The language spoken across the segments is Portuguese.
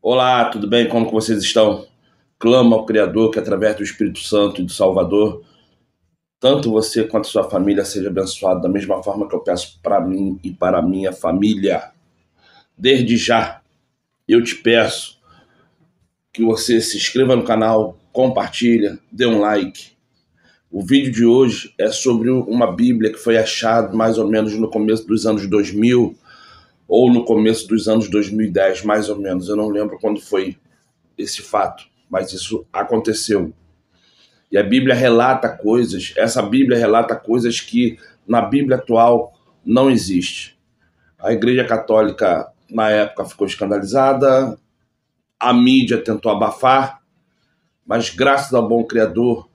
Olá, tudo bem? Como que vocês estão? Clamo ao Criador que, através do Espírito Santo e do Salvador, tanto você quanto sua família seja abençoado da mesma forma que eu peço para mim e para a minha família. Desde já, eu te peço que você se inscreva no canal, compartilha, dê um like. O vídeo de hoje é sobre uma Bíblia que foi achada mais ou menos no começo dos anos 2000 ou no começo dos anos 2010, mais ou menos. Eu não lembro quando foi esse fato, mas isso aconteceu. E a Bíblia relata coisas, essa Bíblia relata coisas que na Bíblia atual não existe. A Igreja Católica, na época, ficou escandalizada, a mídia tentou abafar, mas graças ao bom Criador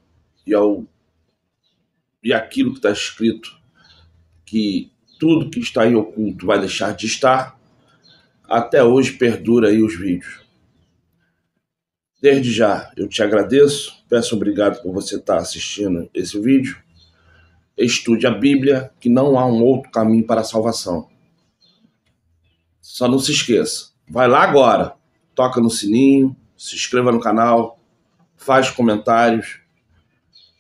e aquilo que está escrito, que tudo que está em oculto vai deixar de estar, até hoje perdura aí os vídeos. Desde já, eu te agradeço, peço obrigado por você estar assistindo esse vídeo. Estude a Bíblia, que não há um outro caminho para a salvação. Só não se esqueça, vai lá agora, toca no sininho, se inscreva no canal, faz comentários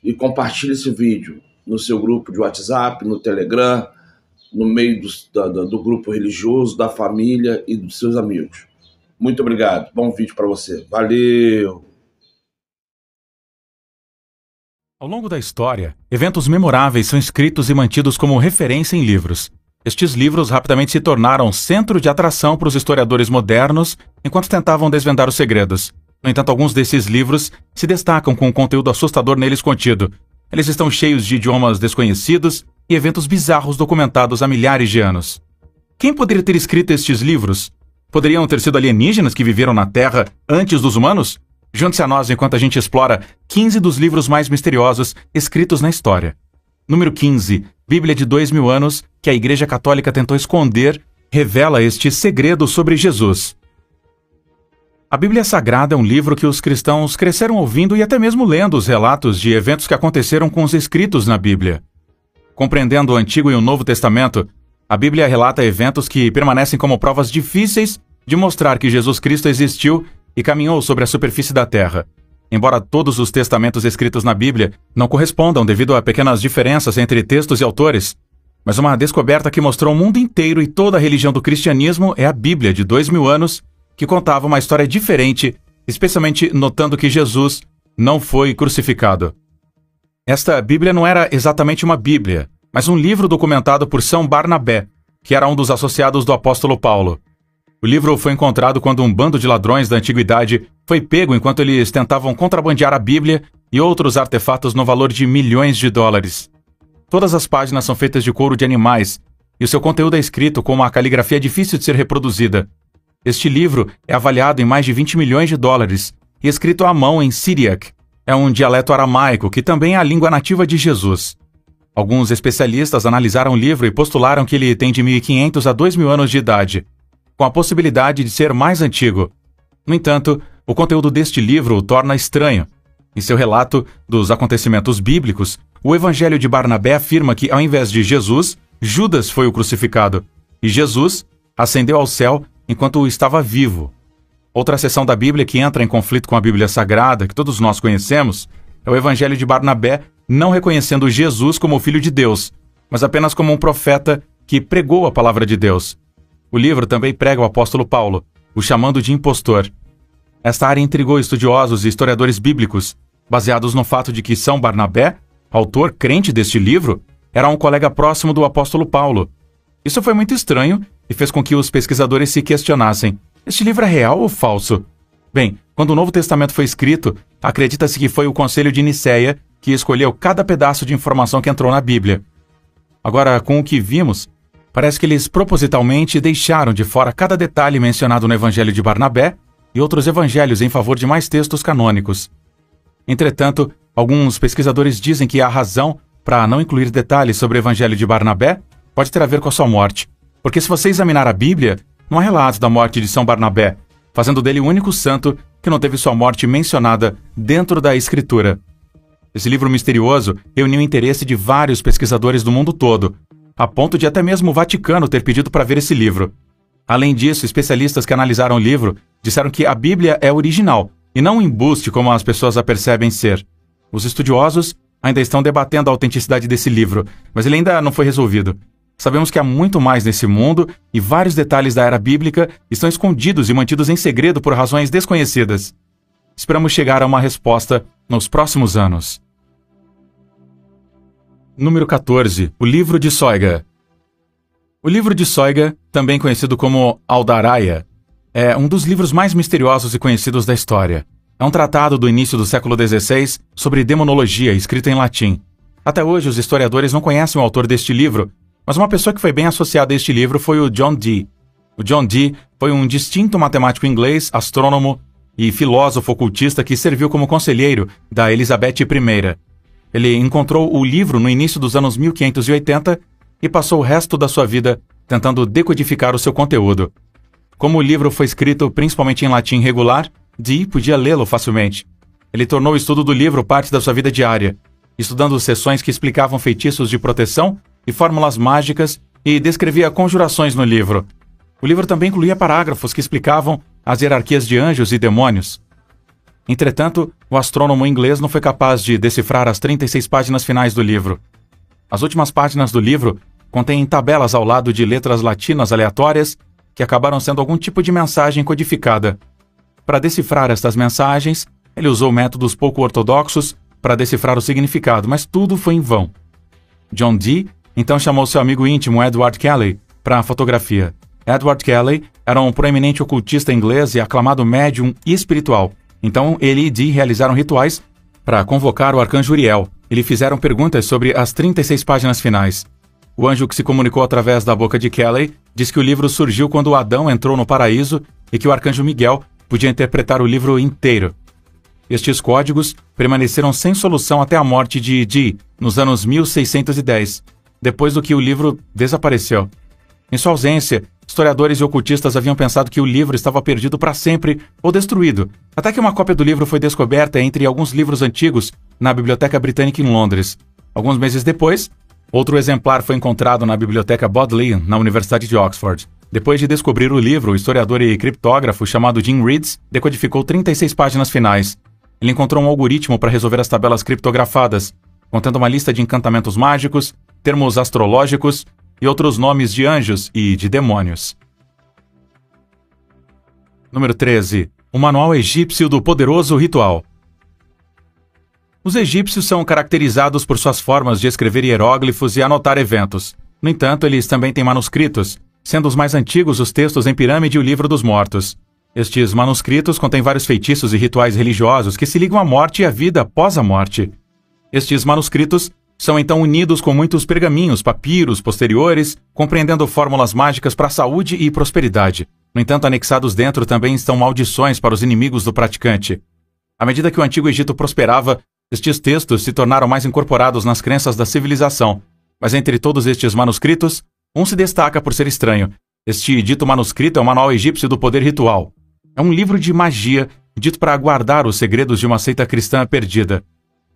e compartilhe esse vídeo no seu grupo de WhatsApp, no Telegram, no meio do grupo religioso, da família e dos seus amigos. Muito obrigado. Bom vídeo para você. Valeu! Ao longo da história, eventos memoráveis são escritos e mantidos como referência em livros. Estes livros rapidamente se tornaram centro de atração para os historiadores modernos enquanto tentavam desvendar os segredos. No entanto, alguns desses livros se destacam com um conteúdo assustador neles contido. Eles estão cheios de idiomas desconhecidos e eventos bizarros documentados há milhares de anos. Quem poderia ter escrito estes livros? Poderiam ter sido alienígenas que viveram na Terra antes dos humanos? Junte-se a nós enquanto a gente explora 15 dos livros mais misteriosos escritos na história. Número 15, Bíblia de 2000 anos, que a Igreja Católica tentou esconder, revela este segredo sobre Jesus. A Bíblia Sagrada é um livro que os cristãos cresceram ouvindo e até mesmo lendo os relatos de eventos que aconteceram com os escritos na Bíblia. Compreendendo o Antigo e o Novo Testamento, a Bíblia relata eventos que permanecem como provas difíceis de mostrar que Jesus Cristo existiu e caminhou sobre a superfície da Terra. Embora todos os testamentos escritos na Bíblia não correspondam devido a pequenas diferenças entre textos e autores, mas uma descoberta que mostrou o mundo inteiro e toda a religião do cristianismo é a Bíblia de 2000 anos, que contava uma história diferente, especialmente notando que Jesus não foi crucificado. Esta Bíblia não era exatamente uma Bíblia, mas um livro documentado por São Barnabé, que era um dos associados do apóstolo Paulo. O livro foi encontrado quando um bando de ladrões da antiguidade foi pego enquanto eles tentavam contrabandear a Bíblia e outros artefatos no valor de milhões de dólares. Todas as páginas são feitas de couro de animais, e o seu conteúdo é escrito com uma caligrafia difícil de ser reproduzida. Este livro é avaliado em mais de 20 milhões de dólares e escrito à mão em Síriac. É um dialeto aramaico que também é a língua nativa de Jesus. Alguns especialistas analisaram o livro e postularam que ele tem de 1500 a 2000 anos de idade, com a possibilidade de ser mais antigo. No entanto, o conteúdo deste livro o torna estranho. Em seu relato dos acontecimentos bíblicos, o Evangelho de Barnabé afirma que, ao invés de Jesus, Judas foi o crucificado, e Jesus ascendeu ao céu enquanto estava vivo. Outra seção da Bíblia que entra em conflito com a Bíblia Sagrada, que todos nós conhecemos, é o Evangelho de Barnabé não reconhecendo Jesus como o Filho de Deus, mas apenas como um profeta que pregou a palavra de Deus. O livro também prega o apóstolo Paulo, o chamando de impostor. Esta área intrigou estudiosos e historiadores bíblicos, baseados no fato de que São Barnabé, autor crente deste livro, era um colega próximo do apóstolo Paulo. Isso foi muito estranho e fez com que os pesquisadores se questionassem: este livro é real ou falso? Bem, quando o Novo Testamento foi escrito, acredita-se que foi o Concílio de Nicéia que escolheu cada pedaço de informação que entrou na Bíblia. Agora, com o que vimos, parece que eles propositalmente deixaram de fora cada detalhe mencionado no Evangelho de Barnabé e outros evangelhos em favor de mais textos canônicos. Entretanto, alguns pesquisadores dizem que a razão para não incluir detalhes sobre o Evangelho de Barnabé pode ter a ver com a sua morte, porque se você examinar a Bíblia, não há relatos da morte de São Barnabé, fazendo dele o único santo que não teve sua morte mencionada dentro da Escritura. Esse livro misterioso reuniu o interesse de vários pesquisadores do mundo todo, a ponto de até mesmo o Vaticano ter pedido para ver esse livro. Além disso, especialistas que analisaram o livro disseram que a Bíblia é original e não um embuste como as pessoas a percebem ser. Os estudiosos ainda estão debatendo a autenticidade desse livro, mas ele ainda não foi resolvido. Sabemos que há muito mais nesse mundo e vários detalhes da era bíblica estão escondidos e mantidos em segredo por razões desconhecidas. Esperamos chegar a uma resposta nos próximos anos. Número 14. O Livro de Soiga. O Livro de Soiga, também conhecido como Aldaraya, é um dos livros mais misteriosos e conhecidos da história. É um tratado do início do século XVI sobre demonologia, escrito em latim. Até hoje, os historiadores não conhecem o autor deste livro, mas uma pessoa que foi bem associada a este livro foi o John Dee. O John Dee foi um distinto matemático inglês, astrônomo e filósofo ocultista que serviu como conselheiro da Elizabeth I. Ele encontrou o livro no início dos anos 1580 e passou o resto da sua vida tentando decodificar o seu conteúdo. Como o livro foi escrito principalmente em latim regular, Dee podia lê-lo facilmente. Ele tornou o estudo do livro parte da sua vida diária, estudando sessões que explicavam feitiços de proteção e fórmulas mágicas e descrevia conjurações no livro. O livro também incluía parágrafos que explicavam as hierarquias de anjos e demônios. Entretanto, o astrônomo inglês não foi capaz de decifrar as 36 páginas finais do livro. As últimas páginas do livro contêm tabelas ao lado de letras latinas aleatórias que acabaram sendo algum tipo de mensagem codificada. Para decifrar estas mensagens, ele usou métodos pouco ortodoxos para decifrar o significado, mas tudo foi em vão. John Dee então chamou seu amigo íntimo Edward Kelly para a fotografia. Edward Kelly era um proeminente ocultista inglês e aclamado médium espiritual. Então ele e Dee realizaram rituais para convocar o arcanjo Uriel. Eles fizeram perguntas sobre as 36 páginas finais. O anjo que se comunicou através da boca de Kelly diz que o livro surgiu quando Adão entrou no paraíso e que o arcanjo Miguel podia interpretar o livro inteiro. Estes códigos permaneceram sem solução até a morte de Dee, nos anos 1610, depois do que o livro desapareceu. Em sua ausência, historiadores e ocultistas haviam pensado que o livro estava perdido para sempre ou destruído, até que uma cópia do livro foi descoberta entre alguns livros antigos na Biblioteca Britânica em Londres. Alguns meses depois, outro exemplar foi encontrado na Biblioteca Bodleian, na Universidade de Oxford. Depois de descobrir o livro, o historiador e criptógrafo chamado Jim Reeds decodificou 36 páginas finais. Ele encontrou um algoritmo para resolver as tabelas criptografadas, contendo uma lista de encantamentos mágicos, termos astrológicos e outros nomes de anjos e de demônios. Número 13. O Manual Egípcio do Poderoso Ritual. Os egípcios são caracterizados por suas formas de escrever hieróglifos e anotar eventos. No entanto, eles também têm manuscritos, sendo os mais antigos os textos em pirâmide e o Livro dos Mortos. Estes manuscritos contêm vários feitiços e rituais religiosos que se ligam à morte e à vida após a morte. Estes manuscritos são então unidos com muitos pergaminhos, papiros posteriores, compreendendo fórmulas mágicas para a saúde e prosperidade. No entanto, anexados dentro também estão maldições para os inimigos do praticante. À medida que o Antigo Egito prosperava, estes textos se tornaram mais incorporados nas crenças da civilização. Mas entre todos estes manuscritos, um se destaca por ser estranho. Este dito manuscrito é o Manual Egípcio do Poder Ritual. É um livro de magia, dito para guardar os segredos de uma seita cristã perdida.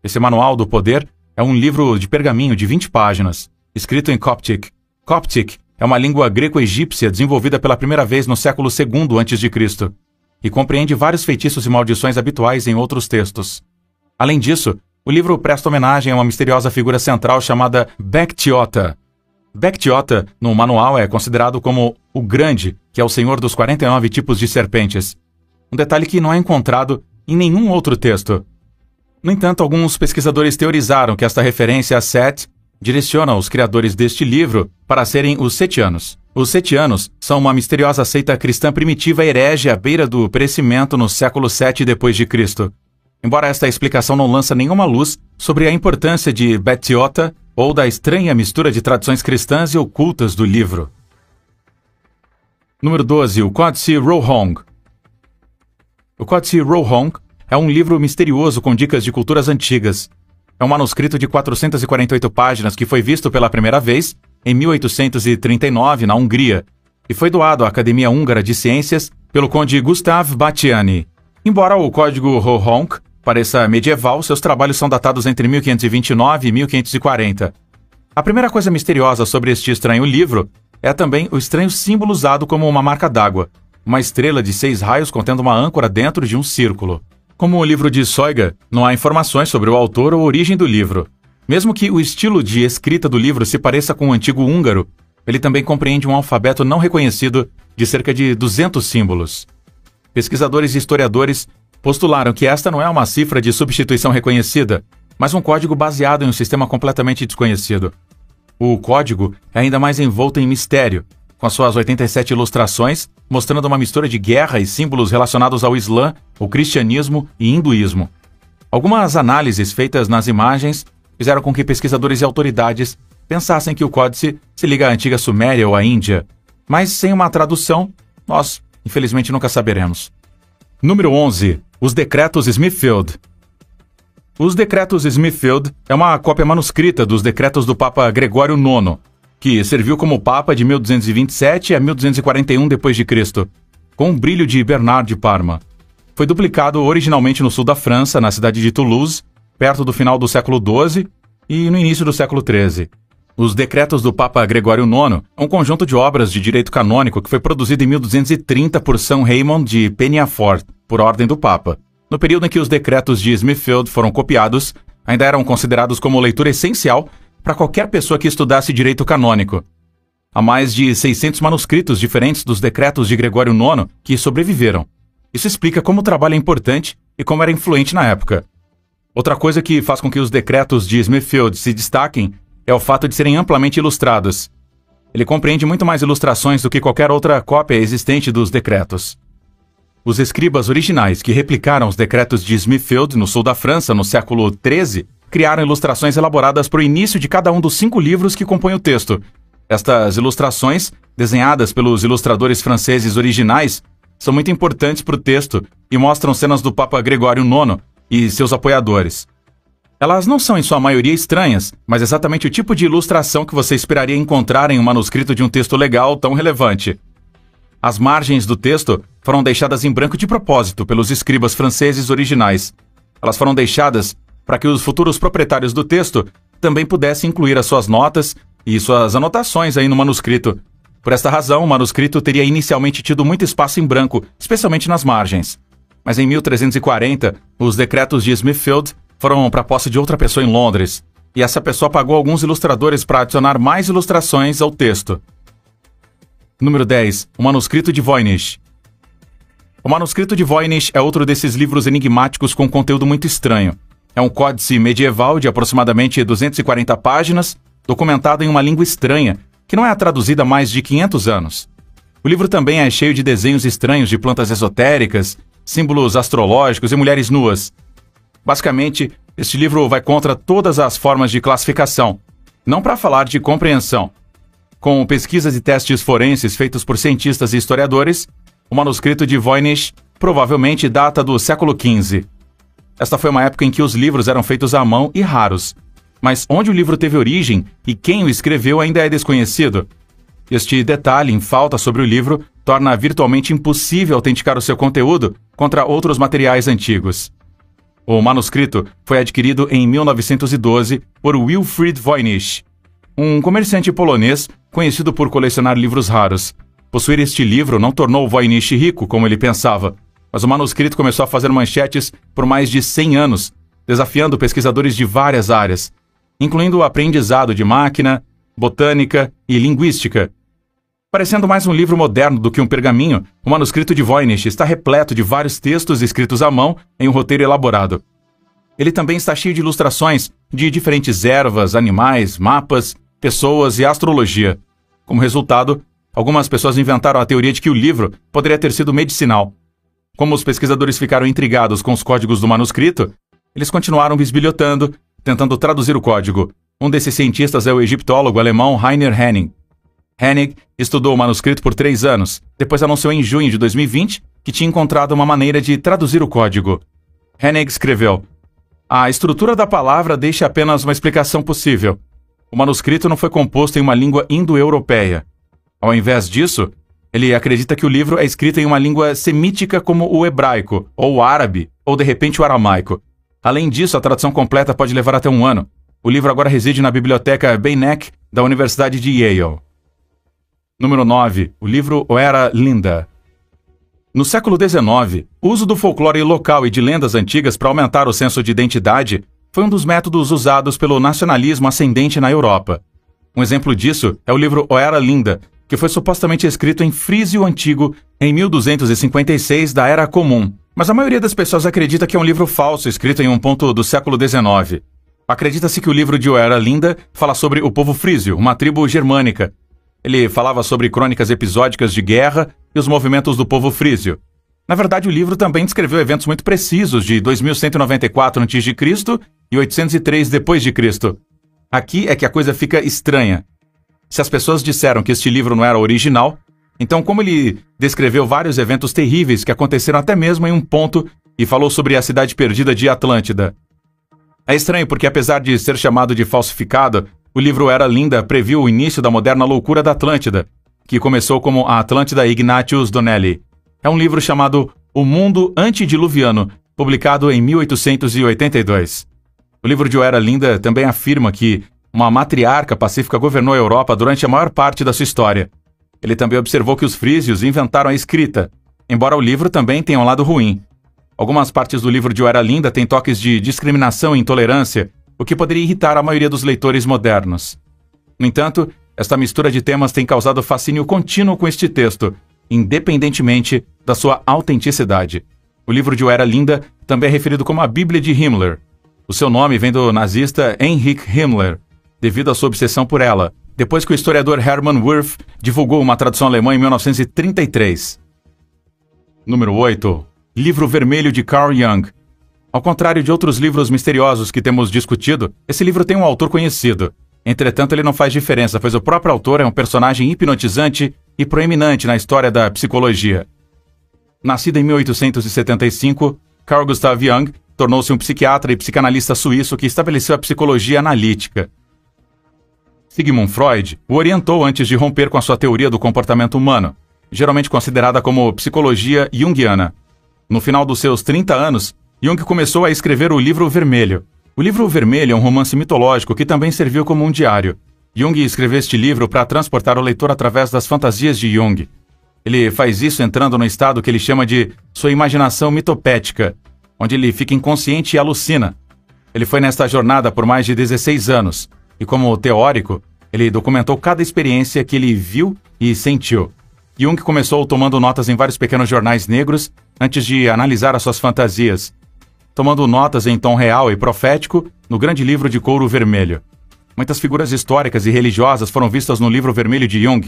Esse Manual do Poder é um livro de pergaminho de 20 páginas, escrito em Coptic. Coptic é uma língua greco-egípcia desenvolvida pela primeira vez no século II a.C. e compreende vários feitiços e maldições habituais em outros textos. Além disso, o livro presta homenagem a uma misteriosa figura central chamada Bektiota. Bektiota, no manual, é considerado como o Grande, que é o senhor dos 49 tipos de serpentes. Um detalhe que não é encontrado em nenhum outro texto. No entanto, alguns pesquisadores teorizaram que esta referência a Set direciona os criadores deste livro para serem os Setianos. Os Setianos são uma misteriosa seita cristã primitiva herege à beira do perecimento no século VII d.C. Embora esta explicação não lança nenhuma luz sobre a importância de Bektiota ou da estranha mistura de tradições cristãs e ocultas do livro. Número 12. O Códice Rohong. O Códice Rohong é um livro misterioso com dicas de culturas antigas. É um manuscrito de 448 páginas que foi visto pela primeira vez em 1839 na Hungria e foi doado à Academia Húngara de Ciências pelo conde Gustav Batthyány. Embora o Código Rohong pareça medieval, seus trabalhos são datados entre 1529 e 1540. A primeira coisa misteriosa sobre este estranho livro é também o estranho símbolo usado como uma marca d'água, uma estrela de 6 raios contendo uma âncora dentro de um círculo. Como o livro de Soiga, não há informações sobre o autor ou origem do livro. Mesmo que o estilo de escrita do livro se pareça com o antigo húngaro, ele também compreende um alfabeto não reconhecido de cerca de 200 símbolos. Pesquisadores e historiadores postularam que esta não é uma cifra de substituição reconhecida, mas um código baseado em um sistema completamente desconhecido. O código é ainda mais envolto em mistério, com as suas 87 ilustrações mostrando uma mistura de guerra e símbolos relacionados ao Islã, o cristianismo e hinduísmo. Algumas análises feitas nas imagens fizeram com que pesquisadores e autoridades pensassem que o códice se liga à antiga Suméria ou à Índia, mas sem uma tradução, nós, infelizmente, nunca saberemos. Número 11. Os Decretos Smithfield. Os Decretos Smithfield é uma cópia manuscrita dos decretos do Papa Gregório IX, que serviu como Papa de 1227 a 1241 d.C., com um brilho de Bernard de Parma. Foi duplicado originalmente no sul da França, na cidade de Toulouse, perto do final do século XII e no início do século XIII. Os Decretos do Papa Gregório IX é um conjunto de obras de direito canônico que foi produzido em 1230 por São Raymond de Peñafort, por ordem do Papa. No período em que os Decretos de Smithfield foram copiados, ainda eram considerados como leitura essencial para qualquer pessoa que estudasse direito canônico. Há mais de 600 manuscritos diferentes dos Decretos de Gregório IX que sobreviveram. Isso explica como o trabalho é importante e como era influente na época. Outra coisa que faz com que os Decretos de Smithfield se destaquem é o fato de serem amplamente ilustrados. Ele compreende muito mais ilustrações do que qualquer outra cópia existente dos decretos. Os escribas originais que replicaram os decretos de Smithfield no sul da França no século XIII criaram ilustrações elaboradas para o início de cada um dos 5 livros que compõem o texto. Estas ilustrações, desenhadas pelos ilustradores franceses originais, são muito importantes para o texto e mostram cenas do Papa Gregório IX e seus apoiadores. Elas não são em sua maioria estranhas, mas exatamente o tipo de ilustração que você esperaria encontrar em um manuscrito de um texto legal tão relevante. As margens do texto foram deixadas em branco de propósito pelos escribas franceses originais. Elas foram deixadas para que os futuros proprietários do texto também pudessem incluir as suas notas e suas anotações aí no manuscrito. Por esta razão, o manuscrito teria inicialmente tido muito espaço em branco, especialmente nas margens. Mas em 1340, os decretos de Smithfield foram para a posse de outra pessoa em Londres, e essa pessoa pagou alguns ilustradores para adicionar mais ilustrações ao texto. Número 10. O manuscrito de Voynich. O manuscrito de Voynich é outro desses livros enigmáticos com conteúdo muito estranho. É um códice medieval de aproximadamente 240 páginas, documentado em uma língua estranha, que não é traduzida há mais de 500 anos. O livro também é cheio de desenhos estranhos de plantas esotéricas, símbolos astrológicos e mulheres nuas. Basicamente, este livro vai contra todas as formas de classificação, não para falar de compreensão. Com pesquisas e testes forenses feitos por cientistas e historiadores, o manuscrito de Voynich provavelmente data do século XV. Esta foi uma época em que os livros eram feitos à mão e raros, mas onde o livro teve origem e quem o escreveu ainda é desconhecido. Este detalhe em falta sobre o livro torna virtualmente impossível autenticar o seu conteúdo contra outros materiais antigos. O manuscrito foi adquirido em 1912 por Wilfried Voynich, um comerciante polonês conhecido por colecionar livros raros. Possuir este livro não tornou Voynich rico, como ele pensava, mas o manuscrito começou a fazer manchetes por mais de 100 anos, desafiando pesquisadores de várias áreas, incluindo o aprendizado de máquina, botânica e linguística. Parecendo mais um livro moderno do que um pergaminho, o manuscrito de Voynich está repleto de vários textos escritos à mão em um roteiro elaborado. Ele também está cheio de ilustrações de diferentes ervas, animais, mapas, pessoas e astrologia. Como resultado, algumas pessoas inventaram a teoria de que o livro poderia ter sido medicinal. Como os pesquisadores ficaram intrigados com os códigos do manuscrito, eles continuaram bisbilhotando, tentando traduzir o código. Um desses cientistas é o egiptólogo alemão Rainer Hennig. Hennig estudou o manuscrito por 3 anos, depois anunciou em junho de 2020 que tinha encontrado uma maneira de traduzir o código. Hennig escreveu: "A estrutura da palavra deixa apenas uma explicação possível. O manuscrito não foi composto em uma língua indo-europeia. Ao invés disso, ele acredita que o livro é escrito em uma língua semítica como o hebraico, ou o árabe, ou de repente o aramaico. Além disso, a tradução completa pode levar até 1 ano. O livro agora reside na biblioteca Beinecke da Universidade de Yale." Número 9. O livro O Era Linda. No século XIX, o uso do folclore local e de lendas antigas para aumentar o senso de identidade foi um dos métodos usados pelo nacionalismo ascendente na Europa. Um exemplo disso é o livro O Era Linda, que foi supostamente escrito em frísio antigo em 1256 da Era Comum, mas a maioria das pessoas acredita que é um livro falso escrito em um ponto do século XIX. Acredita-se que o livro de O Era Linda fala sobre o povo frísio, uma tribo germânica. Ele falava sobre crônicas episódicas de guerra e os movimentos do povo frísio. Na verdade, o livro também descreveu eventos muito precisos de 2194 a.C. e 803 d.C. Aqui é que a coisa fica estranha. Se as pessoas disseram que este livro não era original, então como ele descreveu vários eventos terríveis que aconteceram até mesmo em um ponto e falou sobre a cidade perdida de Atlântida? É estranho porque, apesar de ser chamado de falsificado, o livro Era Linda previu o início da moderna loucura da Atlântida, que começou como a Atlântida Ignatius Donnelly. É um livro chamado O Mundo Antediluviano, publicado em 1882. O livro de O Era Linda também afirma que uma matriarca pacífica governou a Europa durante a maior parte da sua história. Ele também observou que os frísios inventaram a escrita, embora o livro também tenha um lado ruim. Algumas partes do livro de O Era Linda têm toques de discriminação e intolerância, o que poderia irritar a maioria dos leitores modernos. No entanto, esta mistura de temas tem causado fascínio contínuo com este texto, independentemente da sua autenticidade. O livro de O Era Linda também é referido como a Bíblia de Himmler. O seu nome vem do nazista Heinrich Himmler, devido à sua obsessão por ela, depois que o historiador Hermann Wurf divulgou uma tradução alemã em 1933. Número 8. Livro Vermelho de Carl Jung. Ao contrário de outros livros misteriosos que temos discutido, esse livro tem um autor conhecido. Entretanto, ele não faz diferença, pois o próprio autor é um personagem hipnotizante e proeminente na história da psicologia. Nascido em 1875, Carl Gustav Jung tornou-se um psiquiatra e psicanalista suíço que estabeleceu a psicologia analítica. Sigmund Freud o orientou antes de romper com a sua teoria do comportamento humano, geralmente considerada como psicologia junguiana. No final dos seus 30 anos, Jung começou a escrever o Livro Vermelho. O Livro Vermelho é um romance mitológico que também serviu como um diário. Jung escreveu este livro para transportar o leitor através das fantasias de Jung. Ele faz isso entrando no estado que ele chama de sua imaginação mitopética, onde ele fica inconsciente e alucina. Ele foi nesta jornada por mais de 16 anos, e como teórico, ele documentou cada experiência que ele viu e sentiu. Jung começou tomando notas em vários pequenos jornais negros antes de analisar as suas fantasias, tomando notas em tom real e profético no grande livro de couro vermelho. Muitas figuras históricas e religiosas foram vistas no Livro Vermelho de Jung.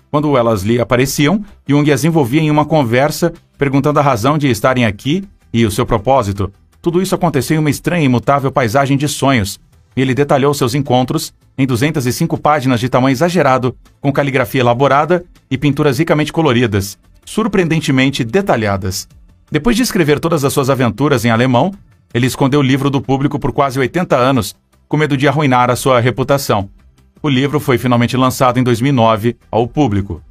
Quando elas lhe apareciam, Jung as envolvia em uma conversa, perguntando a razão de estarem aqui e o seu propósito. Tudo isso aconteceu em uma estranha e imutável paisagem de sonhos, e ele detalhou seus encontros em 205 páginas de tamanho exagerado, com caligrafia elaborada e pinturas ricamente coloridas, surpreendentemente detalhadas. Depois de escrever todas as suas aventuras em alemão, ele escondeu o livro do público por quase 80 anos, com medo de arruinar a sua reputação. O livro foi finalmente lançado em 2009 ao público.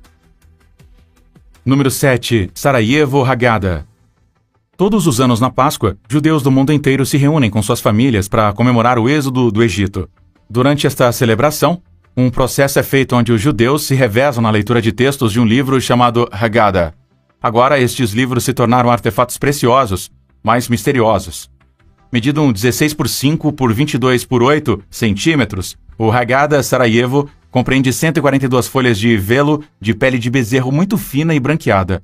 Número 7. Sarajevo Haggadah. Todos os anos na Páscoa, judeus do mundo inteiro se reúnem com suas famílias para comemorar o êxodo do Egito. Durante esta celebração, um processo é feito onde os judeus se revezam na leitura de textos de um livro chamado Haggadah. Agora, estes livros se tornaram artefatos preciosos, mas misteriosos. Medido 16 por 5 por 22 por 8 centímetros, o Haggadah Sarajevo compreende 142 folhas de velo de pele de bezerro muito fina e branqueada.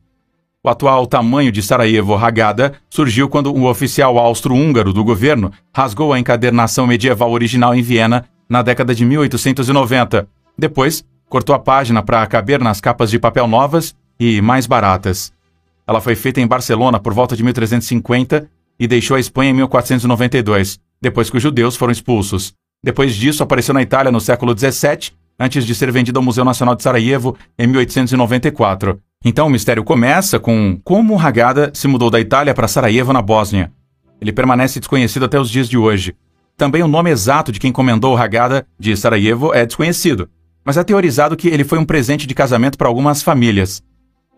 O atual tamanho de Sarajevo Haggadah surgiu quando um oficial austro-húngaro do governo rasgou a encadernação medieval original em Viena na década de 1890. Depois, cortou a página para caber nas capas de papel novas e mais baratas. Ela foi feita em Barcelona por volta de 1350 e deixou a Espanha em 1492, depois que os judeus foram expulsos. Depois disso, apareceu na Itália no século XVII, antes de ser vendida ao Museu Nacional de Sarajevo em 1894. Então o mistério começa com como Haggadah se mudou da Itália para Sarajevo, na Bósnia. Ele permanece desconhecido até os dias de hoje. Também o nome exato de quem encomendou o Haggadah de Sarajevo é desconhecido, mas é teorizado que ele foi um presente de casamento para algumas famílias.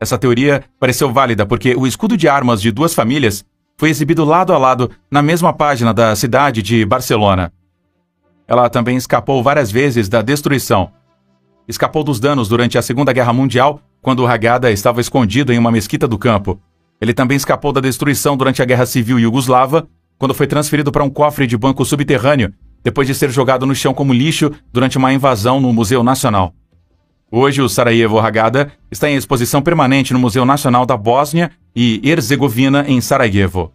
Essa teoria pareceu válida porque o escudo de armas de duas famílias foi exibido lado a lado na mesma página da cidade de Barcelona. Ela também escapou várias vezes da destruição. escapou dos danos durante a Segunda Guerra Mundial, quando Hagada estava escondido em uma mesquita do campo. Ele também escapou da destruição durante a Guerra Civil Iugoslava, quando foi transferido para um cofre de banco subterrâneo, depois de ser jogado no chão como lixo durante uma invasão no Museu Nacional. Hoje, o Sarajevo Hagada está em exposição permanente no Museu Nacional da Bósnia e Herzegovina, em Sarajevo.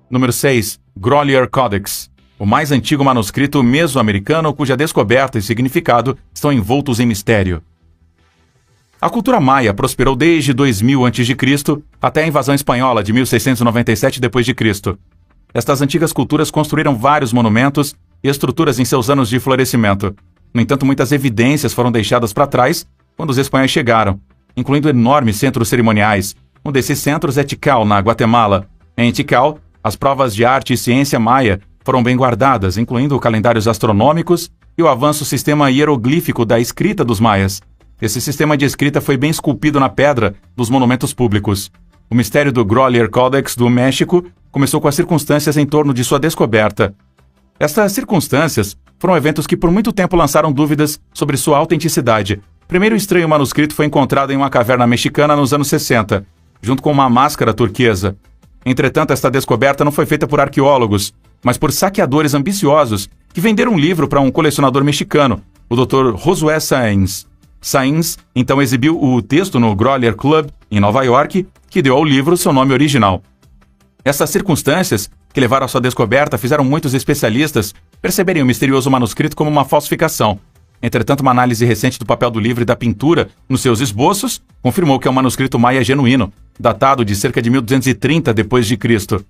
Número 6. Grolier Codex, o mais antigo manuscrito mesoamericano cuja descoberta e significado estão envoltos em mistério. A cultura maia prosperou desde 2000 a.C. até a invasão espanhola de 1697 d.C. Estas antigas culturas construíram vários monumentos e estruturas em seus anos de florescimento. No entanto, muitas evidências foram deixadas para trás quando os espanhóis chegaram, incluindo enormes centros cerimoniais. Um desses centros é Tikal, na Guatemala. Em Tikal, as provas de arte e ciência maia foram bem guardadas, incluindo calendários astronômicos e o avanço sistema hieroglífico da escrita dos maias. Esse sistema de escrita foi bem esculpido na pedra dos monumentos públicos. O mistério do Grolier Codex do México começou com as circunstâncias em torno de sua descoberta. Estas circunstâncias foram eventos que por muito tempo lançaram dúvidas sobre sua autenticidade. Primeiro estranho manuscrito foi encontrado em uma caverna mexicana nos anos 60, junto com uma máscara turquesa. Entretanto, esta descoberta não foi feita por arqueólogos, mas por saqueadores ambiciosos que venderam um livro para um colecionador mexicano, o Dr. Josué Sáenz. Sáenz então exibiu o texto no Grolier Club, em Nova York, que deu ao livro seu nome original. Essas circunstâncias que levaram à sua descoberta fizeram muitos especialistas perceberem o misterioso manuscrito como uma falsificação. Entretanto, uma análise recente do papel do livro e da pintura nos seus esboços confirmou que é um manuscrito maia genuíno, datado de cerca de 1230 d.C.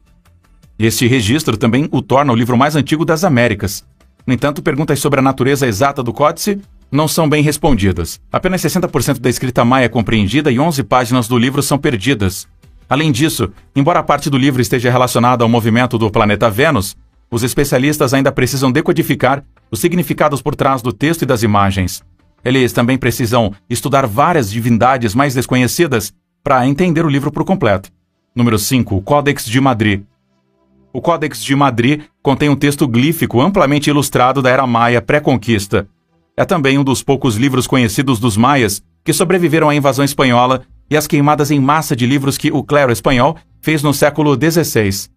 Este registro também o torna o livro mais antigo das Américas. No entanto, perguntas sobre a natureza exata do códice não são bem respondidas. Apenas 60% da escrita maia é compreendida e 11 páginas do livro são perdidas. Além disso, embora a parte do livro esteja relacionada ao movimento do planeta Vênus, os especialistas ainda precisam decodificar os significados por trás do texto e das imagens. Eles também precisam estudar várias divindades mais desconhecidas para entender o livro por completo. Número 5. O Códex de Madrid. O Códex de Madrid contém um texto glífico amplamente ilustrado da Era Maia pré-conquista. É também um dos poucos livros conhecidos dos maias que sobreviveram à invasão espanhola e às queimadas em massa de livros que o clero espanhol fez no século XVI.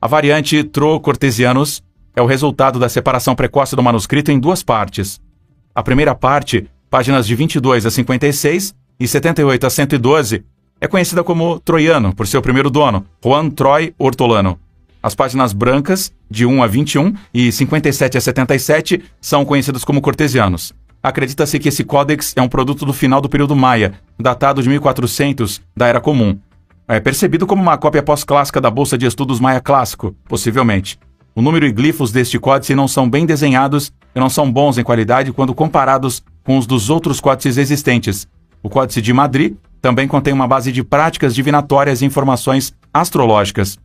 A variante Tro-Cortesianus é o resultado da separação precoce do manuscrito em duas partes. A primeira parte, páginas de 22 a 56 e 78 a 112, é conhecida como Troiano por seu primeiro dono, Juan Troy Hortolano. As páginas brancas, de 1 a 21 e 57 a 77, são conhecidas como cortesianos. Acredita-se que esse códex é um produto do final do período maia, datado de 1400 da Era Comum. É percebido como uma cópia pós-clássica da Bolsa de Estudos Maia Clássico, possivelmente. O número e glifos deste códice não são bem desenhados e não são bons em qualidade quando comparados com os dos outros códices existentes. O Códice de Madrid também contém uma base de práticas divinatórias e informações astrológicas.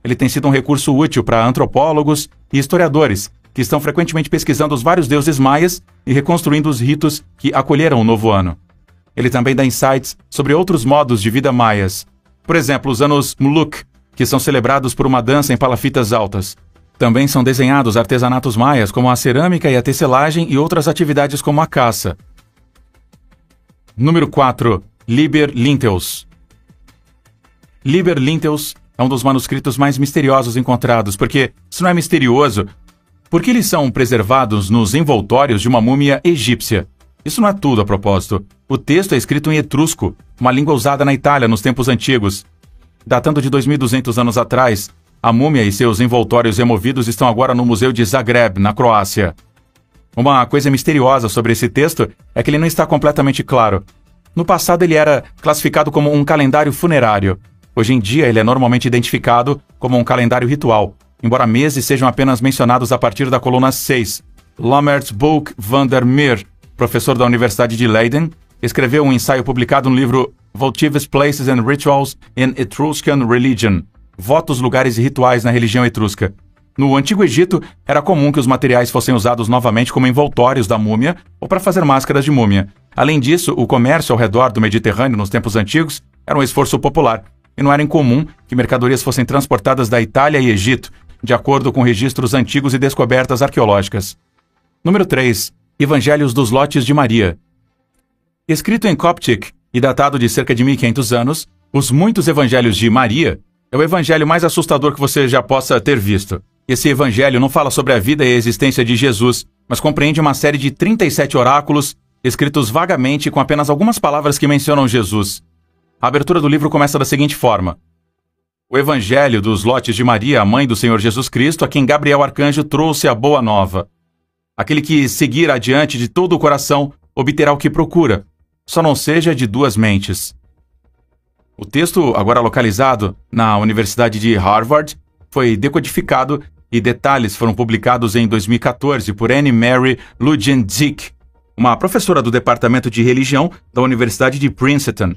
Ele tem sido um recurso útil para antropólogos e historiadores, que estão frequentemente pesquisando os vários deuses maias e reconstruindo os ritos que acolheram o novo ano. Ele também dá insights sobre outros modos de vida maias. Por exemplo, os anos Muluc, que são celebrados por uma dança em palafitas altas. Também são desenhados artesanatos maias, como a cerâmica e a tecelagem e outras atividades como a caça. Número 4. Liber Linteus. Liber Linteus é um dos manuscritos mais misteriosos encontrados, porque, se não é misterioso, por que eles são preservados nos envoltórios de uma múmia egípcia? Isso não é tudo a propósito. O texto é escrito em etrusco, uma língua usada na Itália nos tempos antigos. Datando de 2.200 anos atrás, a múmia e seus envoltórios removidos estão agora no Museu de Zagreb, na Croácia. Uma coisa misteriosa sobre esse texto é que ele não está completamente claro. No passado ele era classificado como um calendário funerário. Hoje em dia ele é normalmente identificado como um calendário ritual, embora meses sejam apenas mencionados a partir da coluna 6. Lammert Boek van der Meer, professor da Universidade de Leiden, escreveu um ensaio publicado no livro Votives Places and Rituals in Etruscan Religion, Votos, Lugares e Rituais na Religião Etrusca. No Antigo Egito, era comum que os materiais fossem usados novamente como envoltórios da múmia ou para fazer máscaras de múmia. Além disso, o comércio ao redor do Mediterrâneo nos tempos antigos era um esforço popular, e não era incomum que mercadorias fossem transportadas da Itália e Egito, de acordo com registros antigos e descobertas arqueológicas. Número 3. Evangelhos dos Lotes de Maria. Escrito em Coptic e datado de cerca de 1500 anos, os Muitos Evangelhos de Maria é o evangelho mais assustador que você já possa ter visto. Esse evangelho não fala sobre a vida e a existência de Jesus, mas compreende uma série de 37 oráculos, escritos vagamente com apenas algumas palavras que mencionam Jesus. A abertura do livro começa da seguinte forma: o Evangelho dos Lotes de Maria, a mãe do Senhor Jesus Cristo, a quem Gabriel Arcanjo trouxe a boa nova. Aquele que seguir adiante de todo o coração obterá o que procura, só não seja de duas mentes. O texto, agora localizado na Universidade de Harvard, foi decodificado e detalhes foram publicados em 2014 por Anne Mary Lujandzic, uma professora do Departamento de Religião da Universidade de Princeton.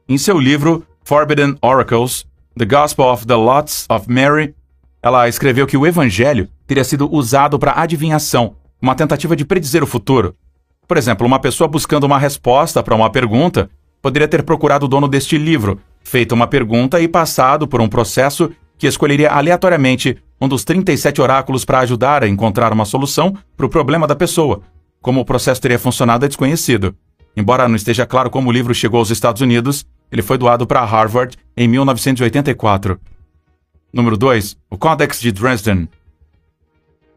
Em seu livro Forbidden Oracles, The Gospel of the Lots of Mary, ela escreveu que o evangelho teria sido usado para adivinhação, uma tentativa de predizer o futuro. Por exemplo, uma pessoa buscando uma resposta para uma pergunta poderia ter procurado o dono deste livro, feito uma pergunta e passado por um processo que escolheria aleatoriamente um dos 37 oráculos para ajudar a encontrar uma solução para o problema da pessoa. Como o processo teria funcionado é desconhecido. Embora não esteja claro como o livro chegou aos Estados Unidos, ele foi doado para Harvard em 1984. Número 2. O Codex de Dresden.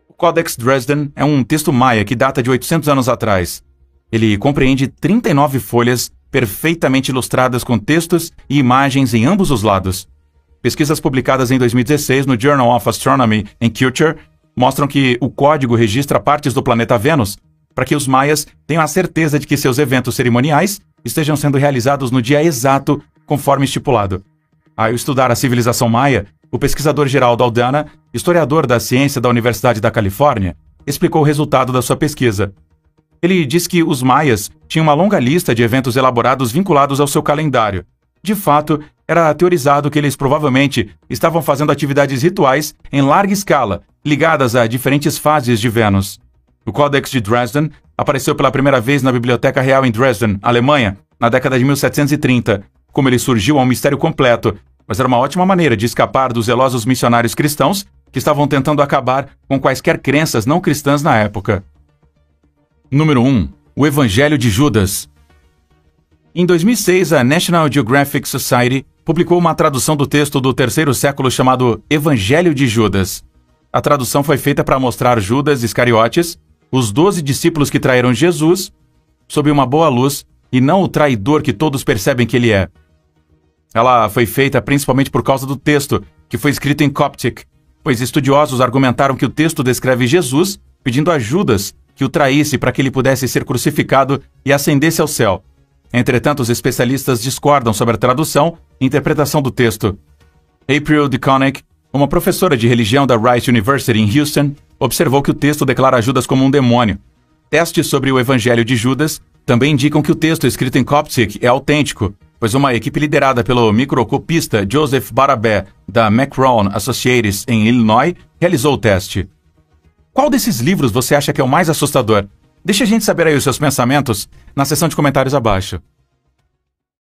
O Codex Dresden é um texto maia que data de 800 anos atrás. Ele compreende 39 folhas perfeitamente ilustradas com textos e imagens em ambos os lados. Pesquisas publicadas em 2016 no Journal of Astronomy and Culture mostram que o código registra partes do planeta Vênus para que os maias tenham a certeza de que seus eventos cerimoniais estejam sendo realizados no dia exato, conforme estipulado. Ao estudar a civilização maia, o pesquisador Geraldo Aldana, historiador da ciência da Universidade da Califórnia, explicou o resultado da sua pesquisa. Ele diz que os maias tinham uma longa lista de eventos elaborados vinculados ao seu calendário. De fato, era teorizado que eles provavelmente estavam fazendo atividades rituais em larga escala, ligadas a diferentes fases de Vênus. O Codex de Dresden apareceu pela primeira vez na Biblioteca Real em Dresden, Alemanha, na década de 1730. Como ele surgiu é um mistério completo, mas era uma ótima maneira de escapar dos zelosos missionários cristãos que estavam tentando acabar com quaisquer crenças não cristãs na época. Número 1. O Evangelho de Judas. Em 2006, a National Geographic Society publicou uma tradução do texto do terceiro século chamado Evangelho de Judas. A tradução foi feita para mostrar Judas Iscariotes, os 12 discípulos que traíram Jesus, sob uma boa luz, e não o traidor que todos percebem que ele é. Ela foi feita principalmente por causa do texto, que foi escrito em Coptic, pois estudiosos argumentaram que o texto descreve Jesus pedindo a Judas que o traísse para que ele pudesse ser crucificado e ascendesse ao céu. Entretanto, os especialistas discordam sobre a tradução e interpretação do texto. April DeConnick, uma professora de religião da Rice University em Houston, observou que o texto declara Judas como um demônio. Testes sobre o Evangelho de Judas também indicam que o texto escrito em Coptic é autêntico, pois uma equipe liderada pelo microscopista Joseph Barabé, da Macron Associates em Illinois, realizou o teste. Qual desses livros você acha que é o mais assustador? Deixe a gente saber aí os seus pensamentos na seção de comentários abaixo.